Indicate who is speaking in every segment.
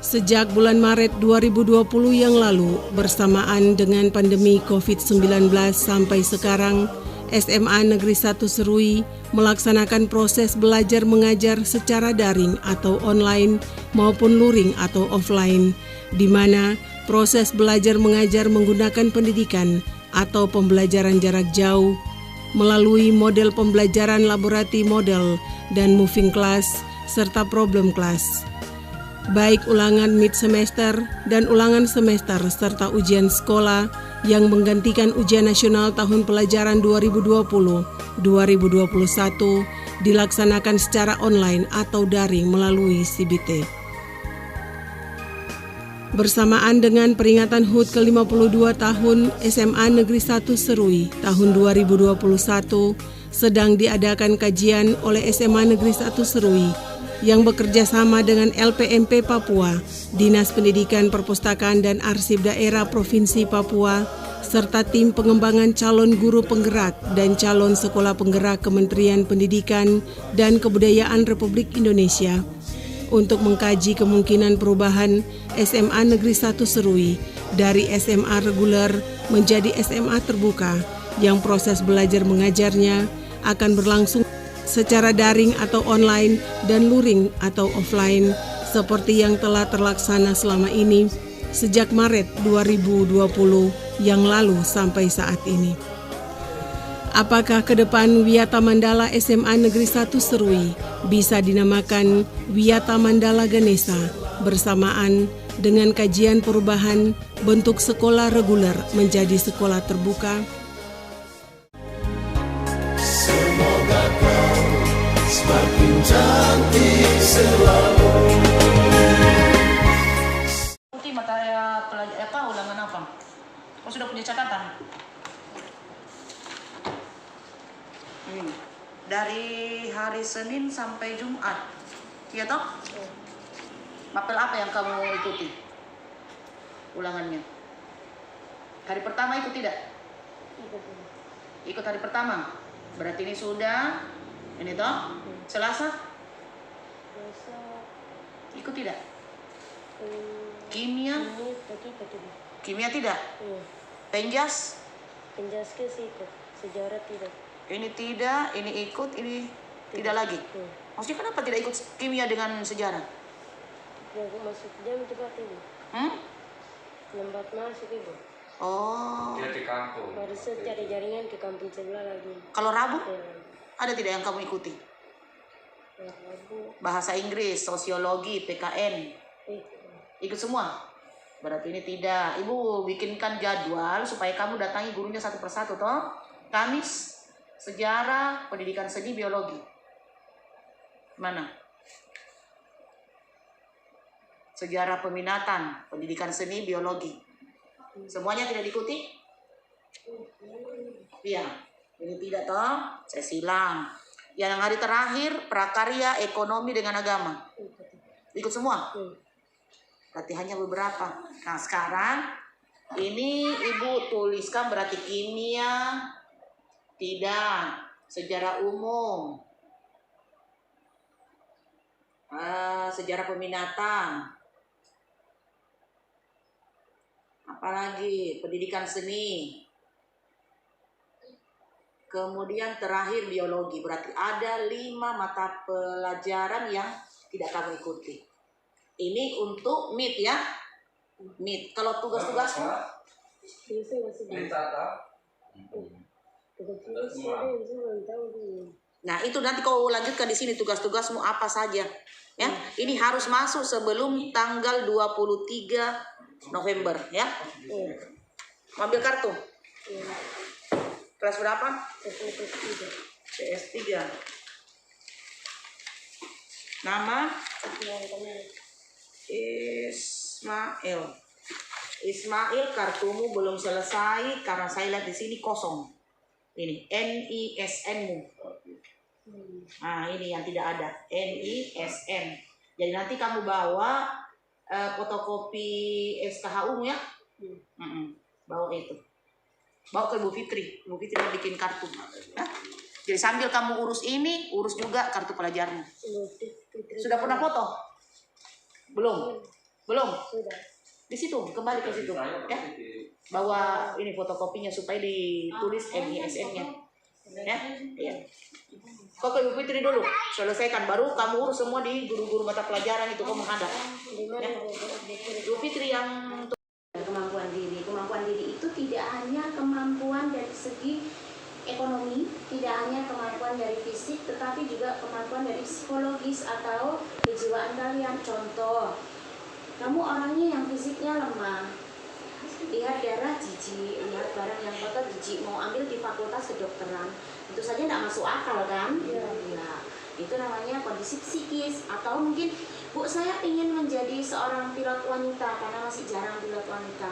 Speaker 1: Sejak bulan Maret 2020 yang lalu, bersamaan dengan pandemi COVID-19 sampai sekarang, SMA Negeri 1 Serui melaksanakan proses belajar mengajar secara daring atau online maupun luring atau offline, di mana proses belajar mengajar menggunakan pendidikan atau pembelajaran jarak jauh melalui model pembelajaran laboratory model dan moving class serta problem class. Baik ulangan mid semester dan ulangan semester serta ujian sekolah yang menggantikan ujian nasional tahun pelajaran 2020-2021 dilaksanakan secara online atau daring melalui CBT. Bersamaan dengan peringatan HUT ke-52 tahun SMA Negeri 1 Serui tahun 2021, sedang diadakan kajian oleh SMA Negeri 1 Serui yang bekerja sama dengan LPMP Papua, Dinas Pendidikan Perpustakaan dan Arsip Daerah Provinsi Papua, serta tim pengembangan calon guru penggerak dan calon sekolah penggerak Kementerian Pendidikan dan Kebudayaan Republik Indonesia untuk mengkaji kemungkinan perubahan SMA Negeri 1 Serui dari SMA reguler menjadi SMA terbuka yang proses belajar mengajarnya akan berlangsung secara daring atau online dan luring atau offline seperti yang telah terlaksana selama ini sejak Maret 2020 yang lalu sampai saat ini. Apakah ke depan Wiyata Mandala SMA Negeri 1 Serui bisa dinamakan Wiyata Mandala Ganesha bersamaan dengan kajian perubahan bentuk sekolah reguler menjadi sekolah terbuka?
Speaker 2: Semoga kau semakin cantik selalu.
Speaker 3: Putih mata apa ulangan apa? Kau sudah punya catatan? Dari hari Senin sampai Jumat, iya toh? Mapel apa yang kamu ikuti? Ulangannya. Hari pertama ikut tidak? Ikut hari pertama. Berarti ini sudah, ini toh? Selasa? Ikut tidak? Kimia? Kimia tidak? Penjas?
Speaker 4: Penjas ke sih ikut, sejarah tidak.
Speaker 3: Ini tidak, ini ikut, ini tidak lagi. Maksudnya kenapa tidak ikut kimia dengan sejarah?
Speaker 4: Aku masuk jam cepat ibu. Lambat masuk ibu.
Speaker 3: Oh.
Speaker 5: Dia di kampung.
Speaker 4: Harus cari jaringan ke kampung sebelah lagi.
Speaker 3: Kalau Rabu? Ada tidak yang kamu ikuti?
Speaker 4: Rabu.
Speaker 3: Bahasa Inggris, sosiologi, PKN. Ikut semua? Berarti ini tidak. Ibu bikinkan jadwal supaya kamu datangi gurunya satu persatu toh. Kamis sejarah, pendidikan seni, biologi. Mana? Sejarah peminatan, pendidikan seni, biologi. Semuanya tidak diikuti? Iya. Ini tidak toh? Saya silang. Yang hari terakhir, prakarya, ekonomi dengan agama. Ikut semua? Berarti hanya beberapa. Nah sekarang, ini ibu tuliskan berarti kimia, tidak, sejarah umum, sejarah peminatan, apalagi pendidikan seni, kemudian terakhir biologi. Berarti ada 5 mata pelajaran yang tidak kamu ikuti. Ini untuk MIT ya, MIT. Kalau tugas-tugasmu? Nah itu nanti kau lanjutkan di sini tugas-tugasmu apa saja ya. Ini harus masuk sebelum tanggal 23 November ya. Ambil kartu. Kelas berapa? PS3. Nama? Ismail. Ismail, kartumu belum selesai karena saya lihat di sini kosong. Ini NISN-mu. Nah, ini yang tidak ada. NISN. Jadi nanti kamu bawa fotokopi SKHU ya. Bawa itu. Bawa ke Ibu Fitri. Ibu Fitri mau bikin kartu. Nah, jadi sambil kamu urus ini, urus juga kartu pelajarmu. Sudah pernah foto? Belum? Belum.
Speaker 4: Sudah.
Speaker 3: Di situ, kembali ke situ. Ya. Bawa ini fotokopinya supaya ditulis NISN-nya. Ya. Iya. Kau ke Ibu Fitri dulu. Selesaikan baru kamu urus semua di guru-guru mata pelajaran itu kau menghadap. Ya. Ibu Fitri yang
Speaker 5: Kemampuan diri itu tidak hanya kemampuan dari segi ekonomi, tidak hanya kemampuan dari fisik, tetapi juga kemampuan dari psikologis atau kejiwaan kalian. Contoh, kamu orangnya yang fisiknya lemah, lihat darah jijik, lihat barang yang kotor jijik, mau ambil di fakultas kedokteran, itu saja tidak masuk akal kan? Ya, itu namanya kondisi psikis. Atau mungkin, Bu, saya ingin menjadi seorang pilot wanita karena masih jarang pilot wanita.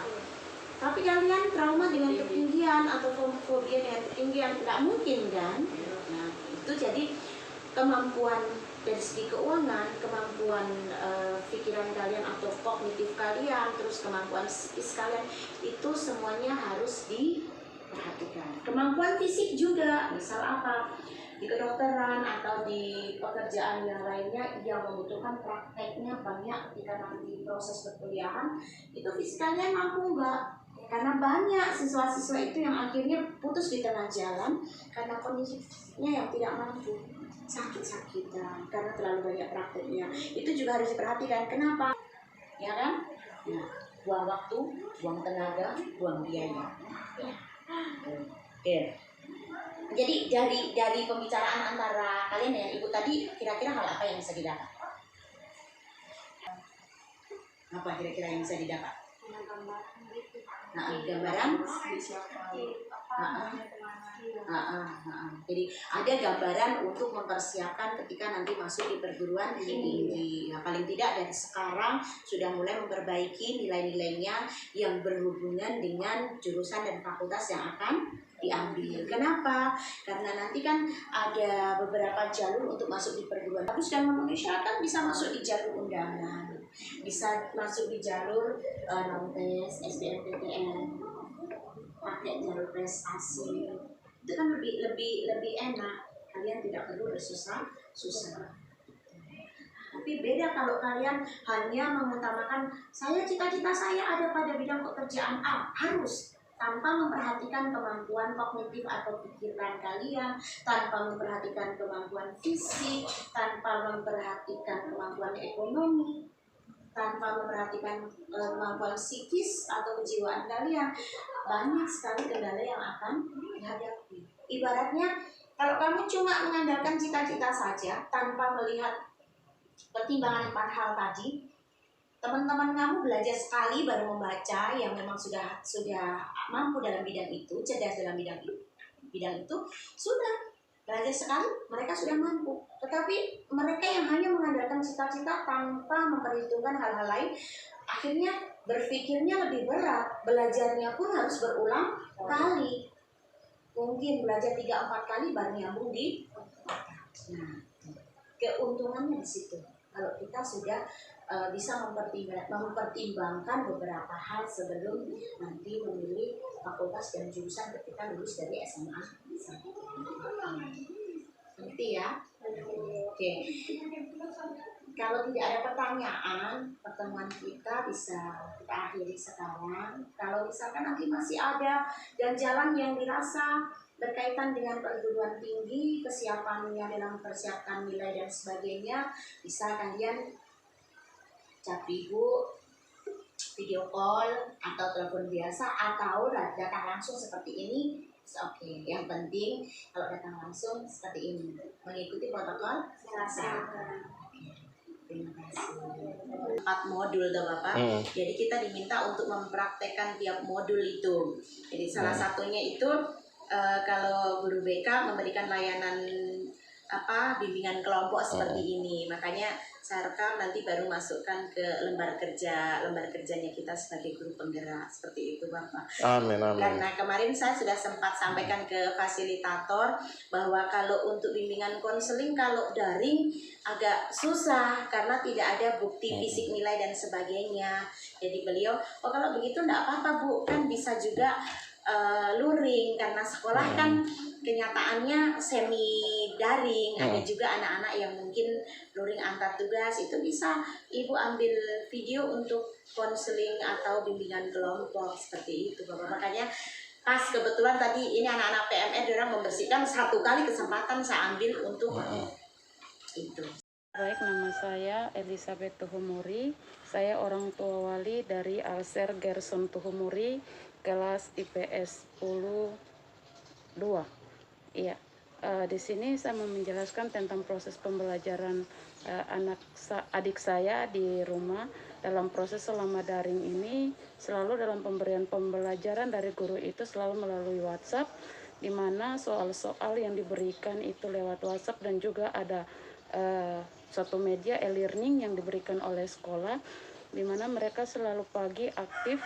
Speaker 5: Tapi kalian trauma dengan ketinggian atau fobia dengan ketinggian, nggak mungkin kan? Nah, itu jadi kemampuan dari segi keuangan, kemampuan pikiran kalian atau kognitif kalian, terus kemampuan psikis kalian, itu semuanya harus diperhatikan. Kemampuan fisik juga, misal apa? Di kedokteran atau di pekerjaan yang lainnya yang membutuhkan prakteknya banyak ketika nanti proses perkuliahan, itu fisik kalian mampu nggak? Karena banyak siswa-siswa itu yang akhirnya putus di tengah jalan karena kondisinya yang tidak mampu, sakit-sakitan karena terlalu banyak prakteknya. Itu juga harus diperhatikan. Kenapa? Ya kan? Nah, buang waktu, buang tenaga, buang biaya. Oke. Jadi dari pembicaraan antara kalian dengan Ibu tadi, kira-kira hal apa yang bisa didapat? Apa kira-kira yang bisa didapat? Nah, gambaran. Jadi ada gambaran untuk mempersiapkan ketika nanti masuk di perguruan tinggi. Nah, paling tidak dari sekarang sudah mulai memperbaiki nilai-nilainya yang berhubungan dengan jurusan dan fakultas yang akan diambil. Kenapa? Karena nanti kan ada beberapa jalur untuk masuk di perguruan. Tapi sudah memenuhi syarat, bisa masuk di jalur undangan, bisa masuk di jalur non-tes, SBMPTN, pakai jalur prestasi. Itu kan lebih enak. Kalian tidak perlu bersusah. Tapi beda kalau kalian hanya mengutamakan cita-cita saya ada pada bidang pekerjaan A, harus, tanpa memperhatikan kemampuan kognitif atau pikiran kalian, tanpa memperhatikan kemampuan fisik, tanpa memperhatikan kemampuan ekonomi, tanpa memperhatikan kemampuan psikis atau kejiwaan kalian. Banyak sekali kendala yang akan dihadapi. Ibaratnya kalau kamu cuma mengandalkan cita-cita saja tanpa melihat pertimbangan 4 hal tadi, teman-teman kamu belajar sekali baru membaca yang memang sudah mampu dalam bidang itu, cerdas dalam bidang itu, sudah belajar sekali, mereka sudah mampu. Tetapi mereka yang hanya mengandalkan cita-cita tanpa memperhitungkan hal-hal lain, akhirnya berpikirnya lebih berat, belajarnya pun harus berulang kali. Mungkin belajar 3-4 kali baru nyambung di. Nah, keuntungannya di situ. Kalau kita sudah bisa mempertimbangkan beberapa hal sebelum nanti memilih fakultas dan jurusan ketika lulus dari SMA. Ngerti ya? Oke. Kalau tidak ada pertanyaan, pertemuan kita bisa kita akhiri sekarang. Kalau misalkan nanti masih ada jalan yang dirasa berkaitan dengan perguruan tinggi, kesiapannya dalam mempersiapkan nilai dan sebagainya, bisa kalian chat Ibu, video call atau telepon biasa, atau datang langsung seperti ini. Oke. Yang penting kalau datang langsung seperti ini, mengikuti protokol kesehatan. Terima kasih. 4 modul tuh Bapak. Jadi kita diminta untuk mempraktekkan tiap modul itu. Jadi salah satunya itu kalau guru BK memberikan layanan bimbingan kelompok seperti ini. Makanya saya rekam nanti baru masukkan ke lembar kerjanya kita sebagai guru penggerak, seperti itu Bapak.
Speaker 6: Amin.
Speaker 5: Karena kemarin saya sudah sempat sampaikan ke fasilitator bahwa kalau untuk bimbingan konseling kalau daring agak susah karena tidak ada bukti fisik nilai dan sebagainya. Jadi beliau, kalau begitu enggak apa-apa Bu, kan bisa juga luring karena sekolah kan kenyataannya semi daring, ada juga anak-anak yang mungkin luring antar tugas, itu bisa Ibu ambil video untuk konseling atau bimbingan kelompok seperti itu Bapak. Makanya pas kebetulan tadi ini anak-anak PMR orang membersihkan, satu kali kesempatan saya ambil untuk itu.
Speaker 6: Baik, nama saya Elizabeth Tuhumuri. Saya orang tua wali dari Alser Gerson Tuhumuri, kelas IPS 10 2. Iya. Di sini saya mau menjelaskan tentang proses pembelajaran adik saya di rumah. Dalam proses selama daring ini, selalu dalam pemberian pembelajaran dari guru itu selalu melalui WhatsApp, di mana soal-soal yang diberikan itu lewat WhatsApp, dan juga ada suatu media e-learning yang diberikan oleh sekolah, di mana mereka selalu pagi aktif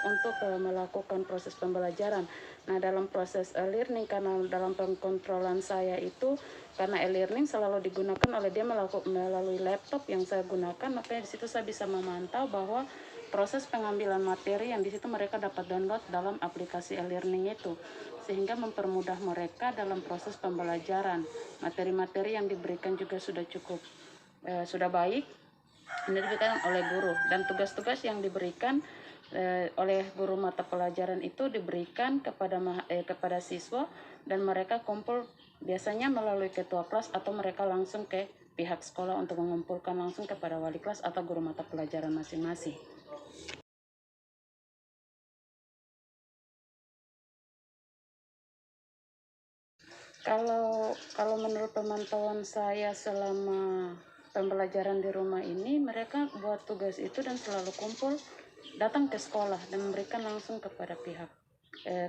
Speaker 6: untuk melakukan proses pembelajaran. Nah, dalam proses e-learning, karena dalam pengkontrolan saya itu, karena e-learning selalu digunakan oleh dia melalui laptop yang saya gunakan, makanya di situ saya bisa memantau bahwa proses pengambilan materi yang di situ mereka dapat download dalam aplikasi e-learning itu, sehingga mempermudah mereka dalam proses pembelajaran. Materi-materi yang diberikan juga sudah cukup sudah baik, ini diberikan oleh guru, dan tugas-tugas yang diberikan oleh guru mata pelajaran itu diberikan kepada siswa, dan mereka kumpul biasanya melalui ketua kelas atau mereka langsung ke pihak sekolah untuk mengumpulkan langsung kepada wali kelas atau guru mata pelajaran masing-masing. Kalau menurut pemantauan saya selama pembelajaran di rumah ini, mereka buat tugas itu dan selalu kumpul datang ke sekolah dan memberikan langsung kepada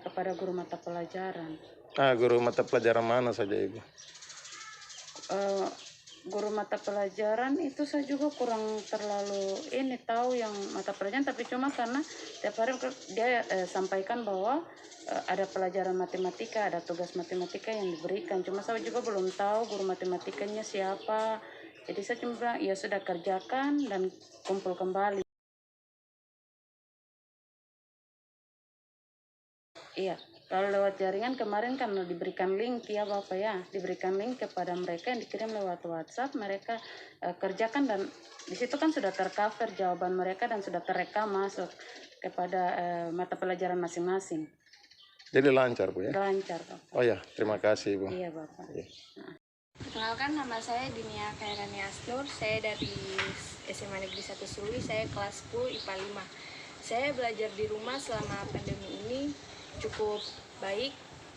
Speaker 6: kepada guru mata pelajaran.
Speaker 7: Guru mata pelajaran mana saja Ibu?
Speaker 6: Guru mata pelajaran itu saya juga kurang terlalu tahu yang mata pelajaran, tapi cuma karena tiap hari dia sampaikan bahwa ada pelajaran matematika, ada tugas matematika yang diberikan. Cuma saya juga belum tahu guru matematikanya siapa. Jadi saya cuma bilang, ya sudah kerjakan dan kumpul kembali. Iya, kalau lewat jaringan kemarin kan diberikan link ya Bapak ya, diberikan link kepada mereka yang dikirim lewat WhatsApp, mereka kerjakan, dan di situ kan sudah tercover jawaban mereka dan sudah terekam masuk kepada mata pelajaran masing-masing.
Speaker 7: Jadi lancar Bu ya?
Speaker 6: Lancar Bapak.
Speaker 7: Oh ya, terima kasih Bu.
Speaker 6: Iya Bapak.
Speaker 7: Iya.
Speaker 8: Perkenalkan, nama saya Dinia Khairani Asnur, saya dari SMA Negeri 1 Serui, saya kelas 10 IPA 5. Saya belajar di rumah selama pandemi ini cukup baik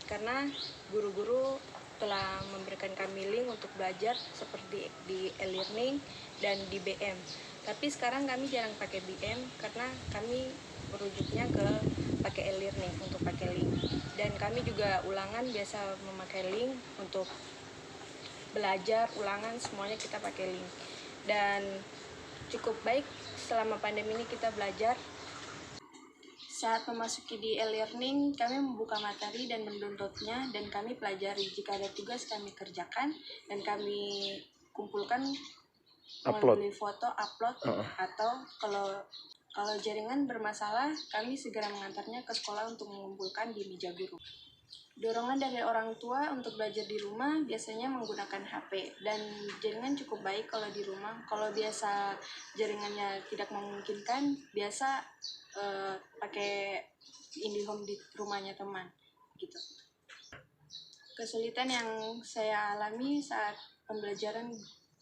Speaker 8: karena guru-guru telah memberikan kami link untuk belajar seperti di e-learning dan di BM. Tapi sekarang kami jarang pakai BM karena kami merujuknya ke pakai e-learning untuk pakai link. Dan kami juga ulangan biasa memakai link untuk belajar, ulangan semuanya kita pakai link. Dan cukup baik selama pandemi ini kita belajar. Saat memasuki di e-learning, kami membuka materi dan mendownloadnya, dan kami pelajari. Jika ada tugas kami kerjakan dan kami kumpulkan melalui foto, upload, atau kalau jaringan bermasalah, kami segera mengantarnya ke sekolah untuk mengumpulkan di meja guru. Dorongan dari orang tua untuk belajar di rumah biasanya menggunakan HP, dan jaringan cukup baik kalau di rumah. Kalau biasa jaringannya tidak memungkinkan, biasa pakai IndiHome di rumahnya teman gitu. Kesulitan yang saya alami saat pembelajaran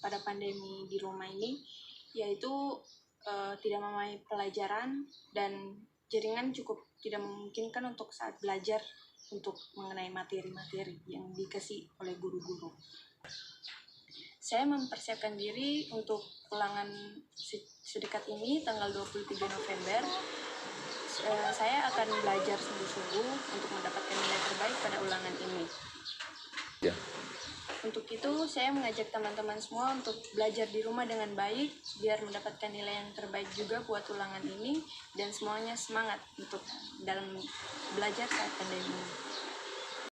Speaker 8: pada pandemi di rumah ini yaitu tidak memahami pelajaran, dan jaringan cukup tidak memungkinkan untuk saat belajar untuk mengenai materi-materi yang dikasih oleh guru-guru. Saya mempersiapkan diri untuk ulangan sedekat ini tanggal 23 November. Saya akan belajar sungguh-sungguh untuk mendapatkan nilai terbaik pada ulangan ini.
Speaker 7: Ya.
Speaker 8: Untuk itu, saya mengajak teman-teman semua untuk belajar di rumah dengan baik, biar mendapatkan nilai yang terbaik juga buat ulangan ini, dan semuanya semangat untuk dalam belajar saat pandemi.